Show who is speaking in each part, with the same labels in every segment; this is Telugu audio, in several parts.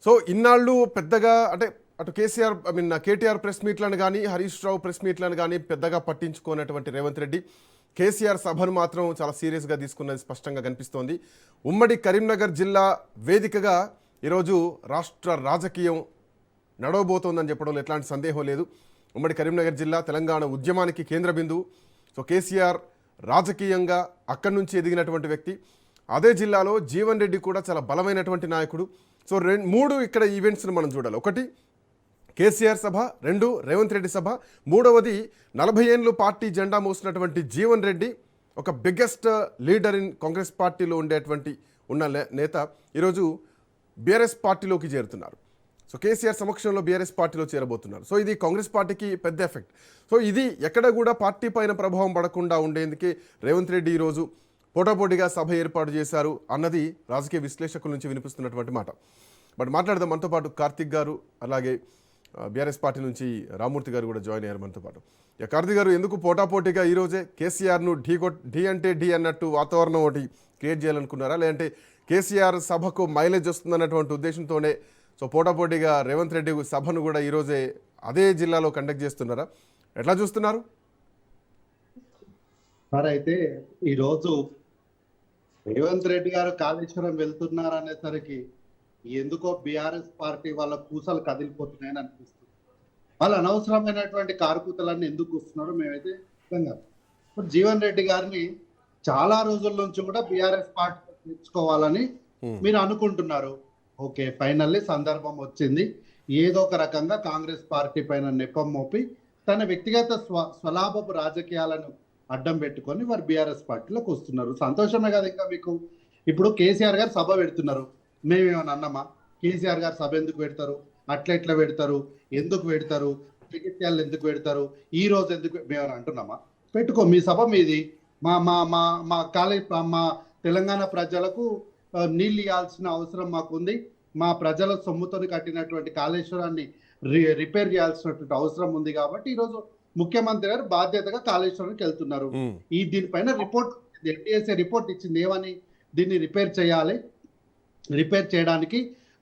Speaker 1: సో ఇన్నాళ్ళు పెద్దగా అంటే అటు కేసీఆర్ కేటీఆర్ ప్రెస్ మీట్లను కానీ హరీష్ రావు ప్రెస్ మీట్లను కానీ పెద్దగా పట్టించుకున్నటువంటి రేవంత్ రెడ్డి కేసీఆర్ సభను మాత్రం చాలా సీరియస్గా తీసుకున్నది స్పష్టంగా కనిపిస్తోంది. ఉమ్మడి కరీంనగర్ జిల్లా వేదికగా ఈరోజు రాష్ట్ర రాజకీయం నడవబోతోందని చెప్పడంలో ఎట్లాంటి సందేహం లేదు. ఉమ్మడి కరీంనగర్ జిల్లా తెలంగాణ ఉద్యమానికి కేంద్ర బిందువు. సో కేసీఆర్ రాజకీయంగా అక్కడి నుంచి ఎదిగినటువంటి వ్యక్తి. అదే జిల్లాలో జీవన్ రెడ్డి కూడా చాలా బలమైనటువంటి నాయకుడు. సో మూడు ఇక్కడ ఈవెంట్స్ని మనం చూడాలి. ఒకటి కేసీఆర్ సభ, రెండు రేవంత్ రెడ్డి సభ, మూడవది 40 ఏళ్ళు పార్టీ జెండా మోసినటువంటి జీవన్ రెడ్డి, ఒక బిగ్గెస్ట్ లీడర్ ఇన్ కాంగ్రెస్ పార్టీలో ఉన్న నేత ఈరోజు బీఆర్ఎస్ పార్టీలోకి చేరుతున్నారు. సో కేసీఆర్ సమక్షంలో బీఆర్ఎస్ పార్టీలో చేరబోతున్నారు. సో ఇది కాంగ్రెస్ పార్టీకి పెద్ద ఎఫెక్ట్. సో ఇది ఎక్కడ కూడా పార్టీ పైన ప్రభావం పడకుండా ఉండేందుకే రేవంత్ రెడ్డి ఈరోజు పోటాపోటీగా సభ ఏర్పాటు చేశారు అన్నది రాజకీయ విశ్లేషకుల నుంచి వినిపిస్తున్నటువంటి మాట. బట్ మాట్లాడదాం. మనతో పాటు కార్తిక్ గారు, అలాగే బీఆర్ఎస్ పార్టీ నుంచి రామూర్తి గారు కూడా జాయిన్ అయ్యారు మనతో పాటు. కార్తిక్ గారు, ఎందుకు పోటాపోటీగా ఈరోజే కేసీఆర్ను ఢీ అంటే ఢీ అన్నట్టు వాతావరణం ఒకటి క్రియేట్ చేయాలనుకున్నారా, లేదంటే కేసీఆర్ సభకు మైలేజ్ వస్తుందన్నటువంటి ఉద్దేశంతోనే సో పోటాపోటీగా రేవంత్ రెడ్డి సభను కూడా ఈరోజే అదే జిల్లాలో కండక్ట్ చేస్తున్నారా? ఎట్లా చూస్తున్నారు?
Speaker 2: సార్, అయితే ఈరోజు రేవంత్ రెడ్డి గారు కాళేశ్వరం వెళ్తున్నారు అనేసరికి ఎందుకో బీఆర్ఎస్ పార్టీ వాళ్ళ కూసలు కదిలిపోతున్నాయని అనిపిస్తుంది. వాళ్ళు అనవసరమైనటువంటి కారుకూతలన్నీ ఎందుకు వస్తున్నారో మేమైతే అర్థంగా. జీవన్ రెడ్డి గారిని చాలా రోజుల నుంచి కూడా బీఆర్ఎస్ పార్టీ తెచ్చుకోవాలని మీరు అనుకుంటున్నారు. ఓకే, ఫైనల్లీ సందర్భం వచ్చింది. ఏదో ఒక రకంగా కాంగ్రెస్ పార్టీ పైన నెపం మోపి తన వ్యక్తిగత స్వలాభపు రాజకీయాలను అడ్డం పెట్టుకొని వారు బీఆర్ఎస్ పార్టీలోకి వస్తున్నారు. సంతోషమే కదా. ఇంకా మీకు ఇప్పుడు కేసీఆర్ గారు సభ పెడుతున్నారు. మేమేమన్నా అన్నామా? కేసీఆర్ గారు సభ ఎందుకు పెడతారు, ఎట్లా పెడతారు, ఎందుకు పెడతారు, జగిత్యాలు ఎందుకు పెడతారు, ఈ రోజు ఎందుకు మేమేమన్నా అంటున్నామా? పెట్టుకో, మీ సభ మీది. మా మా మా మా కాలేజ్ మా తెలంగాణ ప్రజలకు నీళ్ళు ఇవ్వాల్సిన అవసరం మాకుంది. మా ప్రజల సొమ్ముతో కట్టినటువంటి కాళేశ్వరాన్ని రిపేర్ చేయాల్సినటువంటి అవసరం ఉంది. కాబట్టి ఈరోజు ముఖ్యమంత్రి గారు బాధ్యతగా కాళేశ్వరానికి వెళ్తున్నారు. దీనిపైన రిపోర్ట్ ఎన్టీఎస్ఏ రిపోర్ట్ ఇచ్చింది. ఏమని? దీన్ని రిపేర్ చేయాలి. రిపేర్ చేయడానికి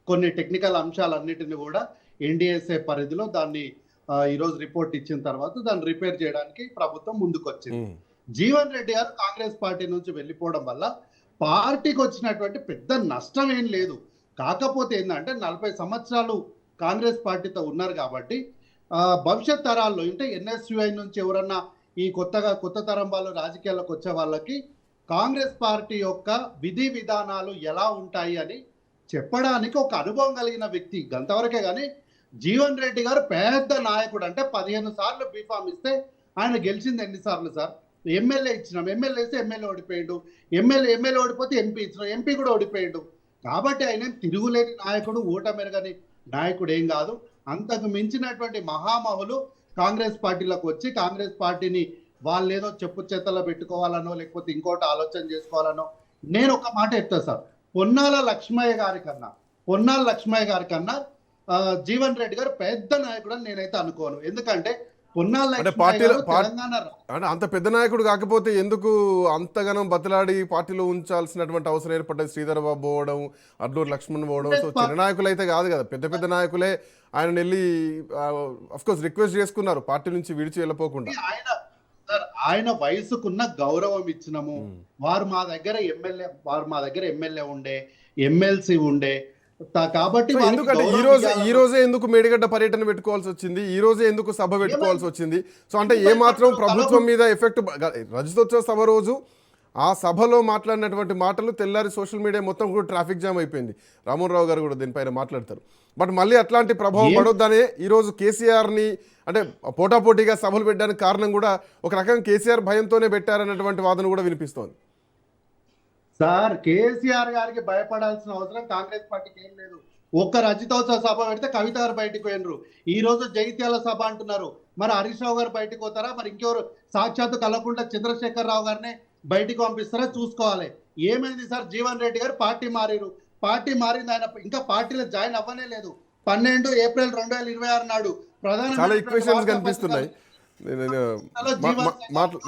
Speaker 2: కొన్ని టెక్నికల్ అంశాలన్నిటిని కూడా ఎన్డీఎస్ఏ పరిధిలో దాన్ని ఈరోజు రిపోర్ట్ ఇచ్చిన తర్వాత దాన్ని రిపేర్ చేయడానికి ప్రభుత్వం ముందుకు వచ్చింది. జీవన్ రెడ్డి గారు కాంగ్రెస్ పార్టీ నుంచి వెళ్ళిపోవడం వల్ల పార్టీకి వచ్చినటువంటి పెద్ద నష్టం ఏం లేదు. కాకపోతే ఏంటంటే 40 సంవత్సరాలు కాంగ్రెస్ పార్టీతో ఉన్నారు కాబట్టి భవిష్యత్ తరాల్లో అంటే ఎన్ఎస్యుఐ నుంచి ఎవరన్నా ఈ కొత్త తరం వాళ్ళు రాజకీయాల్లోకి వచ్చే వాళ్ళకి కాంగ్రెస్ పార్టీ యొక్క విధి విధానాలు ఎలా ఉంటాయి అని చెప్పడానికి ఒక అనుభవం కలిగిన వ్యక్తి అంతవరకే. కానీ జీవన్ రెడ్డి గారు పెద్ద నాయకుడు. అంటే 15 సార్లు బీఫామ్ ఇస్తే ఆయన గెలిచింది ఎన్నిసార్లు సార్? ఎమ్మెల్యే ఇచ్చినాం, ఎమ్మెల్యే ఇస్తే ఎమ్మెల్యే ఓడిపోయాడు, ఎమ్మెల్యే ఓడిపోతే ఎంపీ ఇచ్చినాం, ఎంపీ కూడా ఓడిపోయాడు. కాబట్టి ఆయన తిరుగులేని నాయకుడు, ఓటమెరగని నాయకుడు ఏం కాదు. అంతకు మించినటువంటి మహామహులు కాంగ్రెస్ పార్టీలోకి వచ్చి కాంగ్రెస్ పార్టీని వాళ్ళు ఏదో చెప్పు చేతల్లో పెట్టుకోవాలనో లేకపోతే ఇంకోటి ఆలోచన చేసుకోవాలనో. నేను ఒక మాట చెప్తా సార్, పొన్నాల లక్ష్మయ్య గారి కన్నా జీవన్ రెడ్డి గారు పెద్ద నాయకుడు అని నేనైతే అనుకోను. ఎందుకంటే
Speaker 1: అంత పెద్ద నాయకుడు కాకపోతే ఎందుకు అంతగానం బతలాడి పార్టీలో ఉంచాల్సినటువంటి అవసరం ఏర్పడ్డది? శ్రీధర్ బాబు పోవడం, అడ్లూరు లక్ష్మణ్ పోవడం. సో చిన్న నాయకులు అయితే కాదు కదా, పెద్ద నాయకులే ఆయన వెళ్ళి అఫ్కోర్స్ రిక్వెస్ట్ చేసుకున్నారు పార్టీ నుంచి విడిచి వెళ్ళిపోకుండా.
Speaker 2: ఆయన వయసుకున్న గౌరవం ఇచ్చినాము. వారు మా దగ్గర ఎమ్మెల్యే ఉండే, ఎమ్మెల్సీ ఉండే. కాబట్టి
Speaker 1: ఎందుకంటే ఈ రోజే ఎందుకు మేడిగడ్డ పర్యటన పెట్టుకోవాల్సి వచ్చింది, ఈ రోజే ఎందుకు సభ పెట్టుకోవాల్సి వచ్చింది? సో అంటే ఏ మాత్రం ప్రభుత్వం మీద ఎఫెక్ట్? రజతోత్సవ సభ రోజు ఆ సభలో మాట్లాడినటువంటి మాటలు తెల్లారి సోషల్ మీడియా మొత్తం కూడా ట్రాఫిక్ జామ్ అయిపోయింది. రామోహన్ గారు కూడా దీనిపైన మాట్లాడతారు. బట్ మళ్ళీ అట్లాంటి ప్రభావం పడొద్దనే ఈరోజు కేసీఆర్ని అంటే పోటాపోటీగా సభలు పెట్టడానికి కారణం కూడా ఒక రకంగా కేసీఆర్ భయంతోనే పెట్టారన్నటువంటి వాదన కూడా వినిపిస్తోంది.
Speaker 2: సార్, కేసీఆర్ గారికి భయపడాల్సిన అవసరం కాంగ్రెస్ పార్టీకి ఏం లేదు. ఒక్క రజతోత్సవ సభ పెడితే కవిత గారు బయటకు పోయినరు. ఈ రోజు జగిత్యాల సభ అంటున్నారు. మరి హరీష్ రావు గారు బయటకు పోతారా? మరి ఇంకెవరు? సాక్షాత్తు కల్లకుంట్ల చంద్రశేఖర్ రావు గారిని బయటికి పంపిస్తారా? చూసుకోవాలి. ఏమైంది సార్? జీవన్ రెడ్డి గారు పార్టీ మారింది. ఆయన ఇంకా పార్టీలో జాయిన్ అవ్వనే లేదు. 12 ఏప్రిల్ 2026 నాడు
Speaker 1: ప్రధాన కనిపిస్తున్నాయి.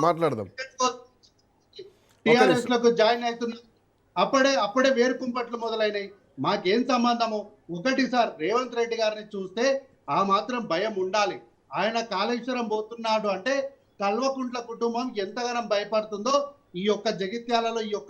Speaker 1: మాట్లాడదాం.
Speaker 2: టిఆర్ఎస్ లకు జాయిన్ అవుతున్నారు. అప్పుడే వేరు కుంపట్లు మొదలైనాయి. మాకేం సంబంధము? ఒకటి సార్, రేవంత్ రెడ్డి గారిని చూస్తే ఆ మాత్రం భయం ఉండాలి. ఆయన కాళేశ్వరం పోతున్నాడు అంటే కల్వకుంట్ల కుటుంబం ఎంతగానో భయపడుతుందో ఈ యొక్క జగిత్యాలలో ఈ యొక్క